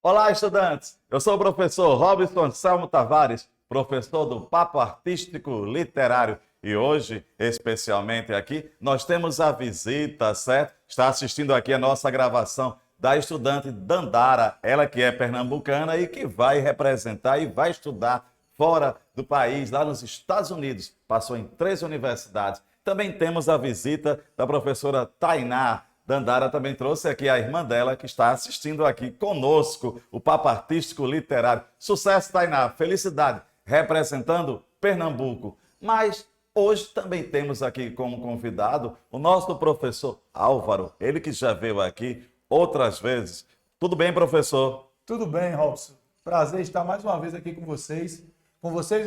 Olá, estudantes! Eu sou o professor Robson Anselmo Tavares, professor do Papo Artístico Literário. E hoje, especialmente aqui, nós temos a visita, certo? Está assistindo aqui a nossa gravação da estudante Dandara, ela que é pernambucana e que vai representar e vai estudar fora do país, lá nos Estados Unidos. Passou em 3 universidades. Também temos a visita da professora Tainá. Dandara também trouxe aqui a irmã dela, que está assistindo aqui conosco o Papo Artístico Literário. Sucesso, Tainá, felicidade, representando Pernambuco. Mas hoje também temos aqui como convidado o nosso professor Álvaro, ele que já veio aqui outras vezes. Tudo bem, professor? Tudo bem, Robson. Prazer estar mais uma vez aqui com vocês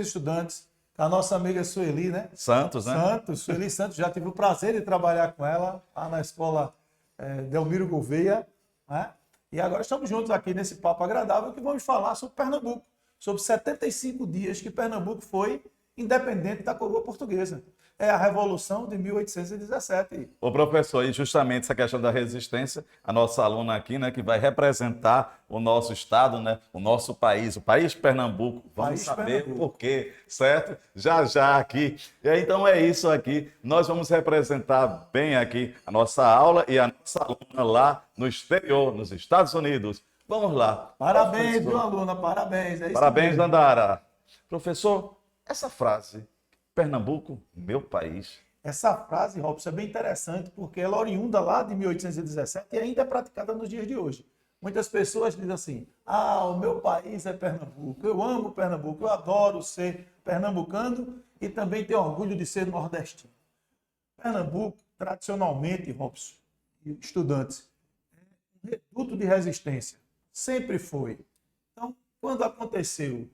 estudantes, com a nossa amiga Sueli, né? Santos, né? Sueli Santos, já tive o prazer de trabalhar com ela lá na escola Delmiro Gouveia, né? E agora estamos juntos aqui nesse papo agradável que vamos falar sobre Pernambuco, sobre 75 dias que Pernambuco foi independente da coroa portuguesa. É a Revolução de 1817. O professor, e justamente essa questão da resistência, a nossa aluna aqui, né, que vai representar o nosso estado, né, o nosso país, o país Pernambuco. Vamos saber por quê, certo? Já aqui. E aí, então é isso aqui. Nós vamos representar bem aqui a nossa aula e a nossa aluna lá no exterior, nos Estados Unidos. Vamos lá. Parabéns, viu, aluna? Parabéns. É isso Parabéns, mesmo. Dandara. Professor, essa frase, Pernambuco, meu país. Essa frase, Robson, é bem interessante porque ela é oriunda lá de 1817 e ainda é praticada nos dias de hoje. Muitas pessoas dizem assim: ah, o meu país é Pernambuco, eu amo Pernambuco, eu adoro ser pernambucano e também tenho orgulho de ser nordestino. Pernambuco, tradicionalmente, Robson, e estudantes, é um reduto de resistência. Sempre foi. Então, quando aconteceu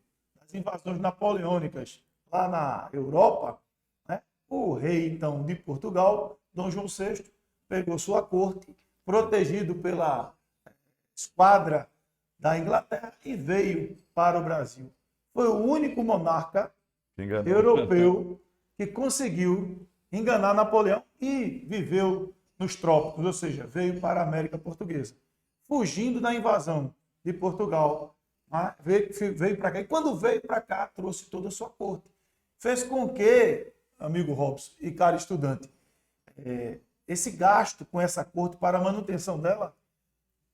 as invasões napoleônicas lá na Europa, né, o rei, então, de Portugal, Dom João VI, pegou sua corte, protegido pela esquadra da Inglaterra, e veio para o Brasil. Foi o único monarca europeu que conseguiu enganar Napoleão e viveu nos trópicos, ou seja, veio para a América Portuguesa, fugindo da invasão de Portugal. Veio para cá. E quando veio para cá, trouxe toda a sua corte. Fez com que, amigo Robson e caro estudante, esse gasto com essa corte para a manutenção dela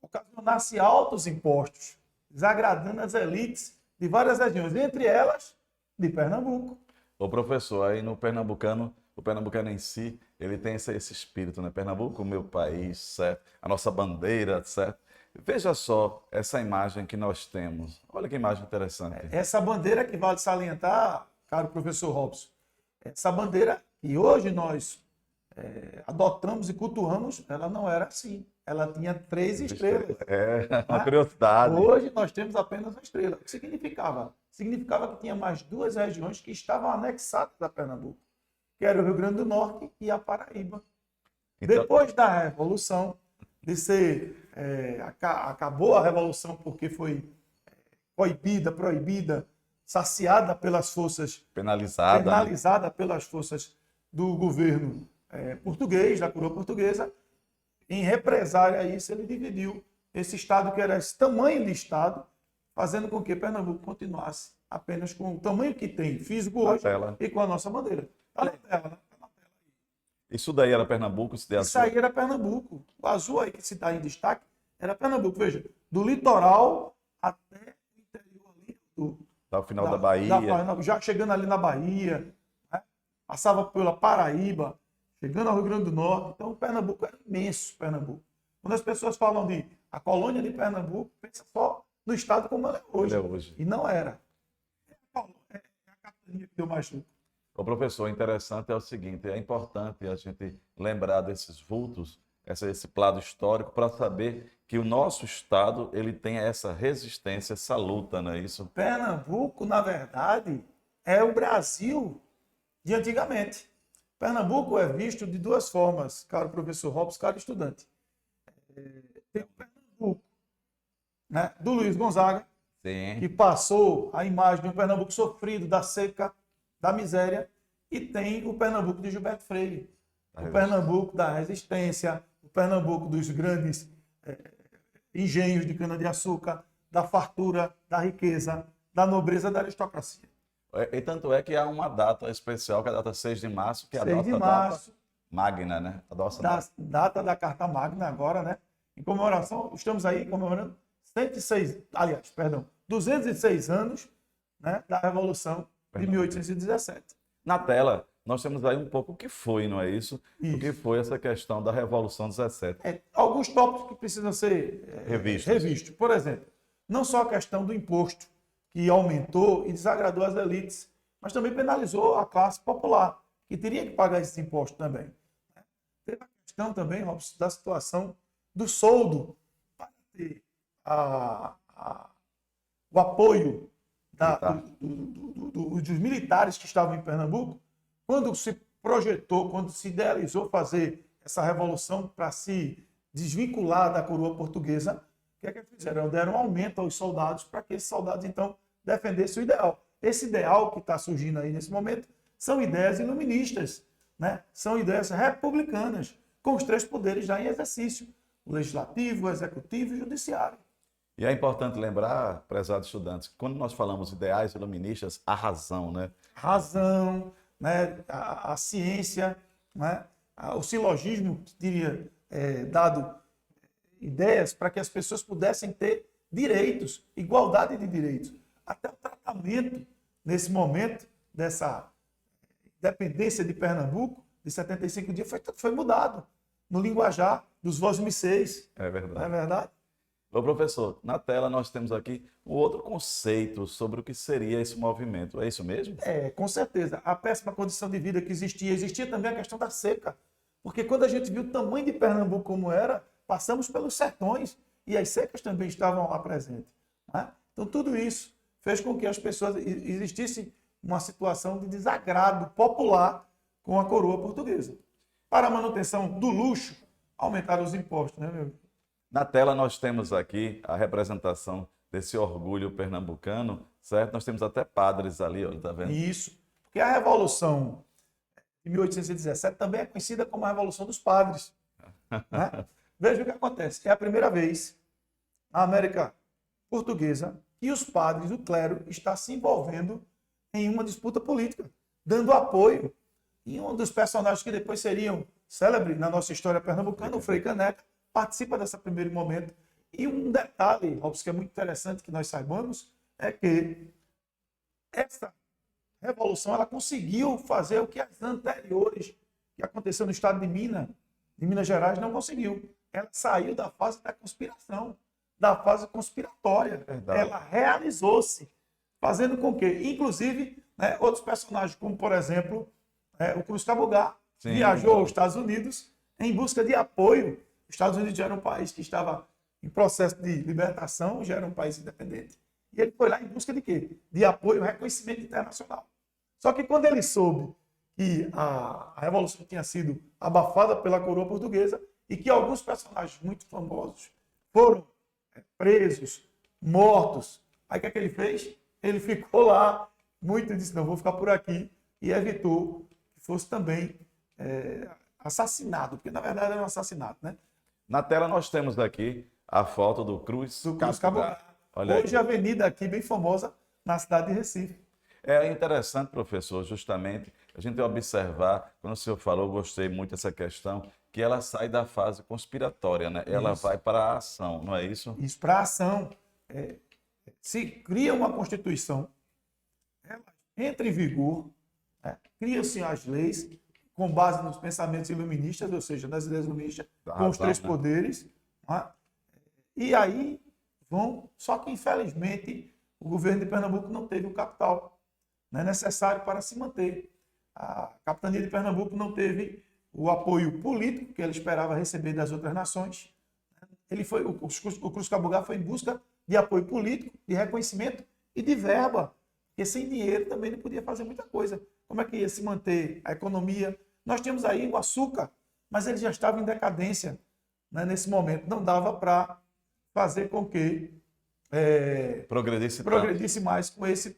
ocasionasse altos impostos, desagradando as elites de várias regiões, entre elas de Pernambuco. Ô professor, aí no pernambucano, o pernambucano em si, ele tem esse espírito, né? Pernambuco, meu país, certo? A nossa bandeira, certo? Veja só essa imagem que nós temos. Olha que imagem interessante. Essa bandeira que vale salientar, caro professor Robson, essa bandeira que hoje nós adotamos e cultuamos, ela não era assim. Ela tinha 3 estrelas. É, uma curiosidade. Hoje nós temos apenas uma estrela. O que significava? Significava que tinha mais 2 regiões que estavam anexadas a Pernambuco, que era o Rio Grande do Norte e a Paraíba. Então, depois da Revolução, acabou a Revolução porque foi proibida, saciada pelas forças, penalizada pelas forças do governo português, da coroa portuguesa. Em represália a isso, ele dividiu esse estado, que era esse tamanho de estado, fazendo com que Pernambuco continuasse apenas com o tamanho que tem físico hoje e com a nossa bandeira. Está na tela, né? Isso daí era Pernambuco? Isso aí era Pernambuco. O azul aí que se dá em destaque era Pernambuco. Veja, do litoral até o interior ali do final da Bahia. Já chegando ali na Bahia, né? Passava pela Paraíba, chegando ao Rio Grande do Norte. Então, Pernambuco era imenso, Pernambuco. Quando as pessoas falam de a colônia de Pernambuco, pensa só no estado como ela é hoje. E não era. É a capitania que deu mais lucro. O professor, interessante é o seguinte, é importante a gente lembrar desses vultos, esse lado histórico, para saber que o nosso estado ele tem essa resistência, essa luta, não é isso? Pernambuco, na verdade, é o Brasil de antigamente. Pernambuco é visto de 2 formas, caro professor Robson, caro estudante. Tem o Pernambuco, né, do Luiz Gonzaga, Sim. que passou a imagem de um Pernambuco sofrido, da seca, da miséria, e tem o Pernambuco de Gilberto Freire, o Pernambuco da resistência, o Pernambuco dos grandes engenhos de cana-de-açúcar, da fartura, da riqueza, da nobreza, da aristocracia. E tanto é que há uma data especial, que é a data 6 de março, que é a 6 de nossa data março, magna, né? A nossa da data. data da Carta Magna agora, né? Em comemoração, estamos aí comemorando 106, aliás, perdão, 206 anos, né, da Revolução de 1817. Na tela, nós temos aí um pouco o que foi, não é isso? O que Isso. foi essa questão da Revolução 17. Alguns tópicos que precisam ser revistos. Por exemplo, não só a questão do imposto, que aumentou e desagradou as elites, mas também penalizou a classe popular, que teria que pagar esses impostos também. Teve a questão também, Robson, da situação do soldo para ter o apoio dos militares que estavam em Pernambuco, quando se projetou, quando se idealizou fazer essa revolução para se desvincular da coroa portuguesa, o que é que fizeram? Deram um aumento aos soldados para que esses soldados, então, defendessem o ideal. Esse ideal que está surgindo aí nesse momento são ideias iluministas, né? São ideias republicanas, com os três poderes já em exercício: o legislativo, o executivo e o judiciário. E é importante lembrar, prezados estudantes, que quando nós falamos ideais iluministas, a razão, né? Razão, né? A ciência, né? O silogismo que teria dado ideias para que as pessoas pudessem ter direitos, igualdade de direitos. Até o tratamento, nesse momento, dessa independência de Pernambuco, de 75 dias, foi mudado no linguajar dos vosmicês. É verdade. Não é verdade? Ô, professor, na tela nós temos aqui um outro conceito sobre o que seria esse movimento. É isso mesmo? Com certeza. A péssima condição de vida que existia também a questão da seca. Porque quando a gente viu o tamanho de Pernambuco como era, passamos pelos sertões e as secas também estavam lá presentes. Né? Então, tudo isso fez com que as pessoas existisse uma situação de desagrado popular com a coroa portuguesa. Para a manutenção do luxo, aumentaram os impostos, né, meu amigo? Na tela nós temos aqui a representação desse orgulho pernambucano, certo? Nós temos até padres ali, olha, tá vendo? Isso. Porque a Revolução de 1817 também é conhecida como a Revolução dos Padres. Né? Veja o que acontece. É a primeira vez na América Portuguesa que os padres, o clero, está se envolvendo em uma disputa política, dando apoio. E um dos personagens que depois seriam célebres na nossa história pernambucana, o Frei Caneca, participa desse primeiro momento. E um detalhe, Robson, que é muito interessante que nós saibamos, é que essa revolução ela conseguiu fazer o que as anteriores, que aconteceu no estado de Minas Gerais, não conseguiu. Ela saiu da fase da conspiração, da fase conspiratória. Verdade. Ela realizou-se, fazendo com que, inclusive, né, outros personagens, como, por exemplo, o Cruz Cabugá, viajou aos Estados Unidos em busca de apoio. Os Estados Unidos já era um país que estava em processo de libertação, já era um país independente. E ele foi lá em busca de quê? De apoio, reconhecimento internacional. Só que quando ele soube que a Revolução tinha sido abafada pela coroa portuguesa e que alguns personagens muito famosos foram presos, mortos, aí o que é que ele fez? Ele ficou lá, muito disse, não, vou ficar por aqui, e evitou que fosse também assassinado, porque na verdade era um assassinato, né? Na tela nós temos aqui a foto do Cruz Cabugá. Hoje a avenida aqui bem famosa na cidade de Recife. É interessante, professor, justamente a gente observar, quando o senhor falou, eu gostei muito dessa questão, que ela sai da fase conspiratória, né? Ela vai para a ação, não é isso? Isso, para a ação. Se cria uma Constituição, ela entra em vigor, cria-se as leis com base nos pensamentos iluministas, ou seja, nas ideias iluministas, com os três poderes. Né? E aí vão... Só que, infelizmente, o governo de Pernambuco não teve o capital necessário para se manter. A capitania de Pernambuco não teve o apoio político que ela esperava receber das outras nações. O Cruz Cabugá foi em busca de apoio político, de reconhecimento e de verba, porque sem dinheiro também não podia fazer muita coisa. Como é que ia se manter a economia? Nós tínhamos aí o açúcar, mas ele já estava em decadência, né, nesse momento. Não dava para fazer com que progredisse mais com esse...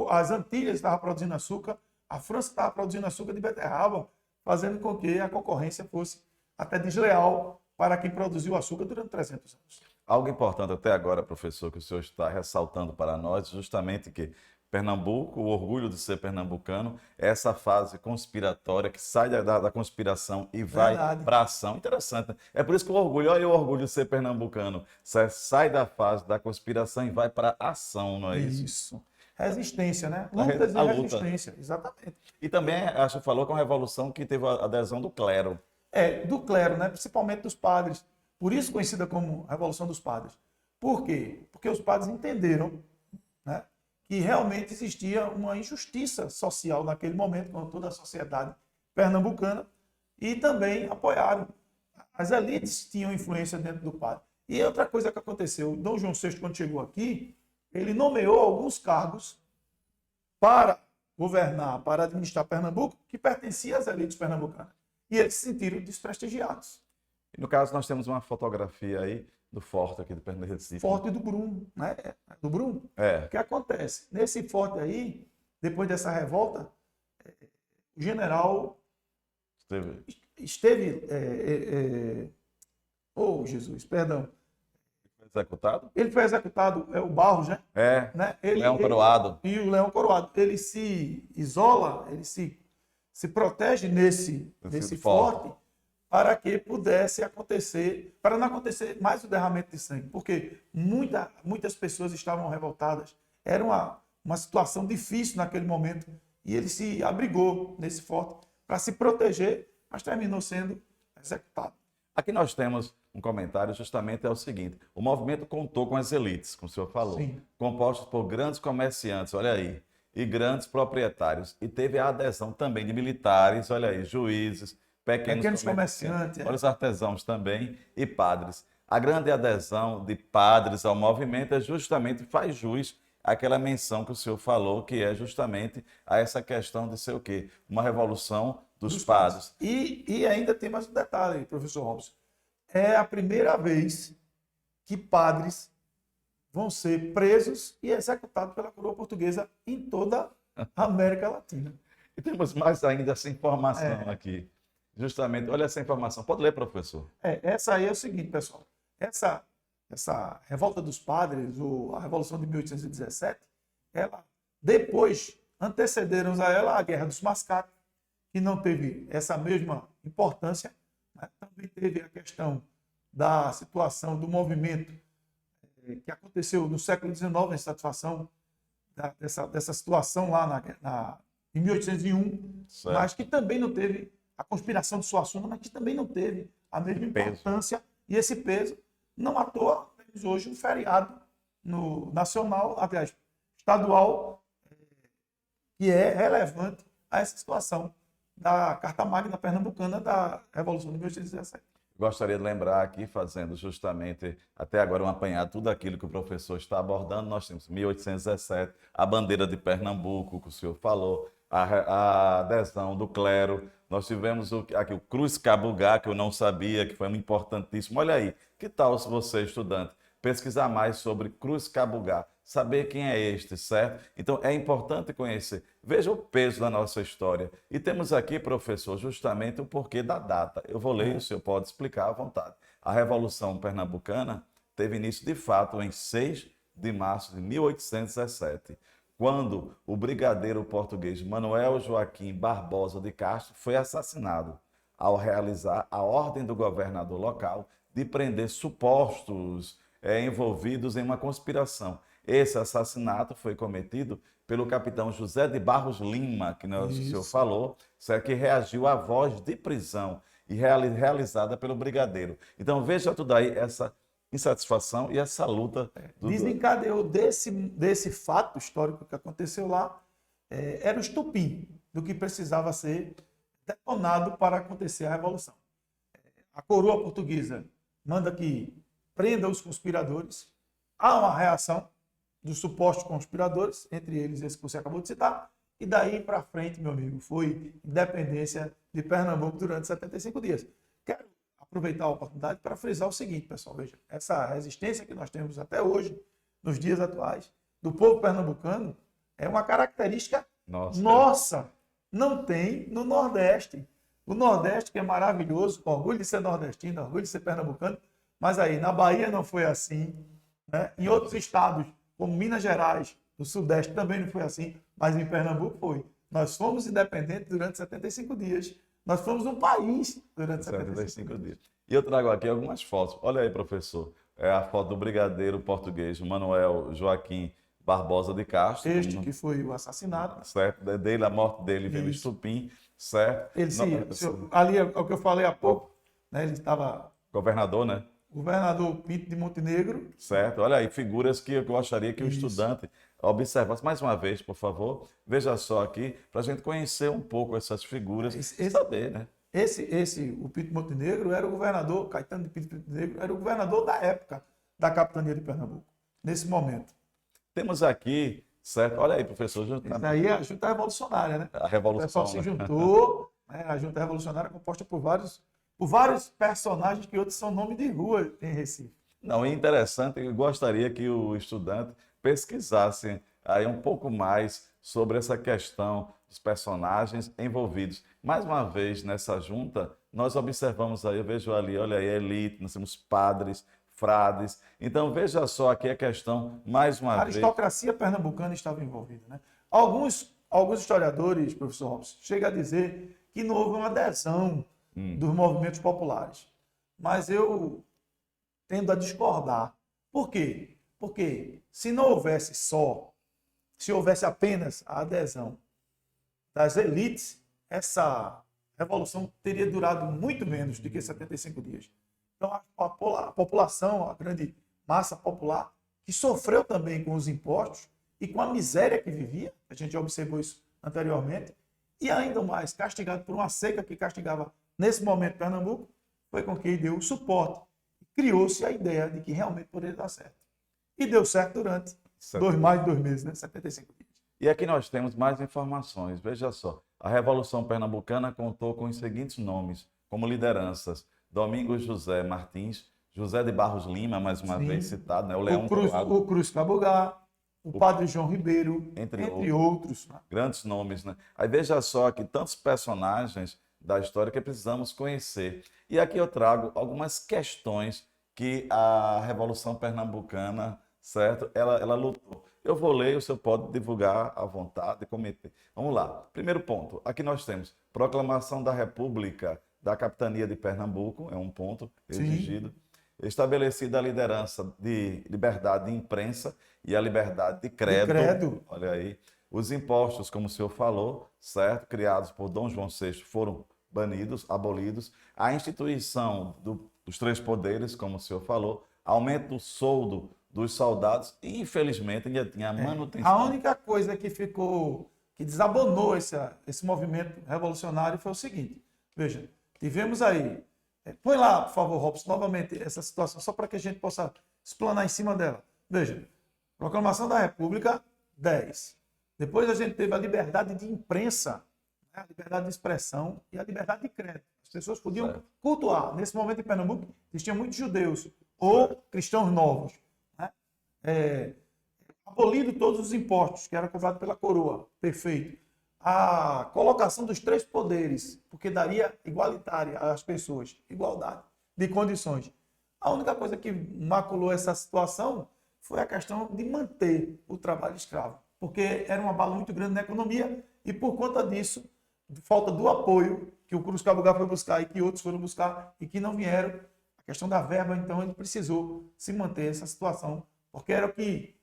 As Antilhas estavam produzindo açúcar, a França estava produzindo açúcar de beterraba, fazendo com que a concorrência fosse até desleal para quem produziu açúcar durante 300 anos. Algo importante até agora, professor, que o senhor está ressaltando para nós, justamente que Pernambuco, o orgulho de ser pernambucano, é essa fase conspiratória que sai da conspiração e vai Verdade. para a ação. Interessante, né? É por isso que o orgulho, olha o orgulho de ser pernambucano, sai da fase da conspiração e vai para a ação, não é isso? Isso. Resistência, né? Lutas e A luta. resistência, exatamente. E também, acho que falou que é uma revolução que teve a adesão do clero. Do clero, né? Principalmente dos padres. Por isso conhecida como Revolução dos Padres. Por quê? Porque os padres entenderam, né, que realmente existia uma injustiça social naquele momento com toda a sociedade pernambucana e também apoiaram. As elites tinham influência dentro do padre. E outra coisa que aconteceu, Dom João VI, quando chegou aqui, ele nomeou alguns cargos para governar, para administrar Pernambuco, que pertenciam às elites pernambucanas. E eles se sentiram desprestigiados. E no caso, nós temos uma fotografia aí do forte aqui do Recife. Forte do Brum, né? Do Brum. É. O que acontece? Nesse forte aí, depois dessa revolta, o general esteve... Oh, Jesus, perdão. Executado? Ele foi executado, o Barros, né? É, Né? Leão Coroado. E o Leão Coroado. Ele se isola, ele se protege nesse forte para que pudesse acontecer, para não acontecer mais o derramamento de sangue. Porque muitas pessoas estavam revoltadas. Era uma situação difícil naquele momento. E ele se abrigou nesse forte para se proteger, mas terminou sendo executado. Aqui nós temos um comentário, justamente é o seguinte: o movimento contou com as elites, como o senhor falou, Sim. compostos por grandes comerciantes, olha aí, e grandes proprietários, e teve a adesão também de militares, olha aí, juízes, pequenos comerciantes, olha os artesãos também, e padres. A grande adesão de padres ao movimento é justamente, faz jus àquela menção que o senhor falou, que é justamente a essa questão de ser o quê? Uma revolução dos padres. E ainda tem mais um detalhe, professor Robson. É a primeira vez que padres vão ser presos e executados pela coroa portuguesa em toda a América Latina. E temos mais ainda essa informação aqui. Justamente, olha essa informação. Pode ler, professor. Essa aí é o seguinte, pessoal. Essa revolta dos padres, a Revolução de 1817, ela, depois, antecederam a ela a Guerra dos Mascates, que não teve essa mesma importância. Também teve a questão da situação do movimento que aconteceu no século XIX, a insatisfação dessa situação lá em 1801, certo, mas que também não teve a conspiração de Suassuna, mas que também não teve a mesma importância e esse peso. Não à toa, temos hoje um feriado no nacional, aliás, estadual, que é relevante a essa situação da Carta Magna Pernambucana da Revolução de 1817. Gostaria de lembrar aqui, fazendo justamente até agora um apanhado, tudo aquilo que o professor está abordando. Nós temos 1817, a bandeira de Pernambuco, que o senhor falou, a adesão do clero. Nós tivemos aqui o Cruz Cabugá, que eu não sabia, que foi importantíssimo. Olha aí, que tal se você, estudante, pesquisar mais sobre Cruz Cabugá, saber quem é este, certo? Então é importante conhecer. Veja o peso da nossa história. E temos aqui, professor, justamente o porquê da data. Eu vou ler, o senhor pode explicar à vontade. A Revolução Pernambucana teve início, de fato, em 6 de março de 1817, quando o brigadeiro português Manuel Joaquim Barbosa de Castro foi assassinado ao realizar a ordem do governador local de prender supostos envolvidos em uma conspiração. Esse assassinato foi cometido pelo capitão José de Barros Lima, que o senhor falou, certo? Que reagiu à voz de prisão e realizada pelo brigadeiro. Então veja tudo aí, essa insatisfação e essa luta. Desencadeou desse fato histórico que aconteceu lá, era o estupim do que precisava ser detonado para acontecer a Revolução. A coroa portuguesa manda que prenda os conspiradores, há uma reação dos supostos conspiradores, entre eles esse que você acabou de citar, e daí para frente, meu amigo, foi independência de Pernambuco durante 75 dias. Quero aproveitar a oportunidade para frisar o seguinte, pessoal, veja, essa resistência que nós temos até hoje, nos dias atuais, do povo pernambucano, é uma característica nossa. Não tem no Nordeste. O Nordeste, que é maravilhoso, orgulho de ser nordestino, orgulho de ser pernambucano, mas aí na Bahia não foi assim, né? Em outros estados, como Minas Gerais, no Sudeste também não foi assim, mas em Pernambuco foi. Nós fomos independentes durante 75 dias. Nós fomos um país durante 75 dias. E eu trago aqui algumas fotos. Olha aí, professor. É a foto do brigadeiro português Manuel Joaquim Barbosa de Castro. Este que foi o assassinato. Certo? Dele, a morte dele pelo Isso. estupim, certo? Ele ali é o que eu falei há pouco, né? Ele estava Governador, né? governador Pinto de Montenegro. Certo? Olha aí, figuras que eu gostaria que o Isso. estudante observasse. Mais uma vez, por favor, veja só aqui, para a gente conhecer um pouco essas figuras e saber, né? O Pinto Montenegro era o governador, Caetano de Pinto Montenegro, era o governador da época da capitania de Pernambuco, nesse momento. Temos aqui, certo? Olha aí, professor. Isso aí é a Junta Revolucionária, né? A O Revolução. pessoal se juntou, né? A Junta Revolucionária é composta por vários personagens que outros são nome de rua em Recife. Não, é interessante, eu gostaria que o estudante pesquisasse aí um pouco mais sobre essa questão dos personagens envolvidos. Mais uma vez, nessa junta, nós observamos aí, eu vejo ali, olha aí, elite, nós temos padres, frades. Então, veja só aqui a questão, mais uma A vez. aristocracia pernambucana estava envolvida, né? Alguns historiadores, professor Robson, chegam a dizer que não houve uma adesão dos movimentos populares. Mas eu tendo a discordar. Por quê? Porque se houvesse apenas a adesão das elites, essa revolução teria durado muito menos do que 75 dias. Então, a população, a grande massa popular, que sofreu também com os impostos e com a miséria que vivia, a gente já observou isso anteriormente, e ainda mais castigado por uma seca que castigava, nesse momento, Pernambuco, foi com quem deu o suporte. Criou-se a ideia de que realmente poderia dar certo. E deu certo durante mais de 2 meses, né? 75 dias. E aqui nós temos mais informações. Veja só, a Revolução Pernambucana contou com os seguintes nomes como lideranças: Domingos José Martins, José de Barros Lima, mais uma vez citado, né? O Leão Dourado. O Cruz Cabogá, o Padre João Ribeiro, entre outros. Grandes nomes, né? Aí veja só que tantos personagens da história que precisamos conhecer. E aqui eu trago algumas questões que a Revolução Pernambucana, certo? Ela lutou. Eu vou ler, o senhor pode divulgar à vontade e comentar. Vamos lá. Primeiro ponto. Aqui nós temos Proclamação da República da Capitania de Pernambuco, é um ponto exigido. Estabelecida a liderança de liberdade de imprensa e a liberdade de credo. Olha aí. Os impostos, como o senhor falou, certo? Criados por Dom João VI, foram banidos, abolidos. A instituição dos 3 poderes, como o senhor falou, aumento do soldo dos soldados e, infelizmente, ainda tinha a manutenção. A única coisa que desabonou esse movimento revolucionário foi o seguinte. Veja, tivemos aí, põe lá, por favor, Robson, novamente essa situação, só para que a gente possa explanar em cima dela. Veja, Proclamação da República, 10. Depois a gente teve a liberdade de imprensa, a liberdade de expressão e a liberdade de credo. As pessoas podiam cultuar. Nesse momento em Pernambuco, existiam muitos judeus ou cristãos novos. Abolido todos os impostos que eram cobrados pela coroa. Perfeito. A colocação dos 3 poderes, porque daria igualitária às pessoas, igualdade de condições. A única coisa que maculou essa situação foi a questão de manter o trabalho escravo, porque era um abalo muito grande na economia e, por conta disso, falta do apoio que o Cruz Cabogá foi buscar e que outros foram buscar e que não vieram, a questão da verba, então ele precisou se manter essa situação, porque era o que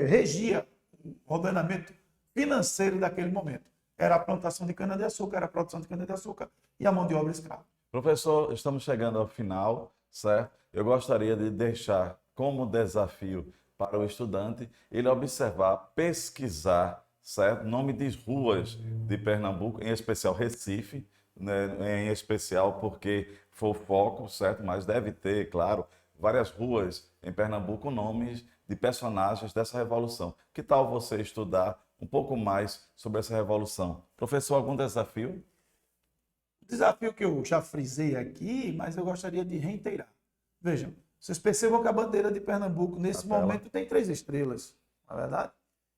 regia o ordenamento financeiro daquele momento. Era a plantação de cana-de-açúcar, era a produção de cana-de-açúcar e a mão de obra escrava. Professor, estamos chegando ao final, certo? Eu gostaria de deixar como desafio para o estudante ele observar, pesquisar, certo? Nome de ruas de Pernambuco, em especial Recife, né? Em especial porque foi o foco, certo? Mas deve ter, claro, várias ruas em Pernambuco, nomes de personagens dessa revolução. Que tal você estudar um pouco mais sobre essa revolução? Professor, algum desafio? Desafio que eu já frisei aqui, mas eu gostaria de reiterar. Vejam, vocês percebam que a bandeira de Pernambuco, nesse momento, tem 3 estrelas, não é verdade?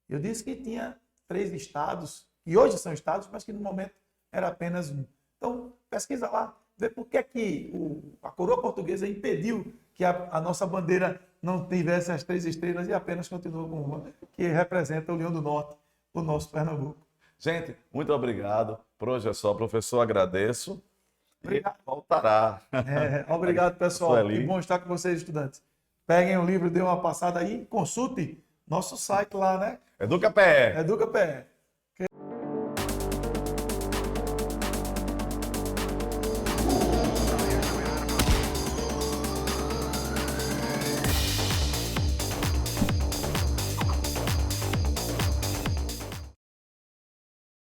Eu disse que tinha 3 estados, e hoje são estados, mas que no momento era apenas um. Então, pesquisa lá, vê por que, a coroa portuguesa impediu que a nossa bandeira não tivesse as 3 estrelas e apenas continua com uma, que representa o Leão do Norte, o nosso Pernambuco. Gente, muito obrigado. Por hoje é só, professor, agradeço. Obrigado. E voltará. Obrigado, pessoal. Sueli. Que bom estar com vocês, estudantes. Peguem o livro, dê uma passada aí, consulte nosso site lá, né? Educa Pé. Educa PE.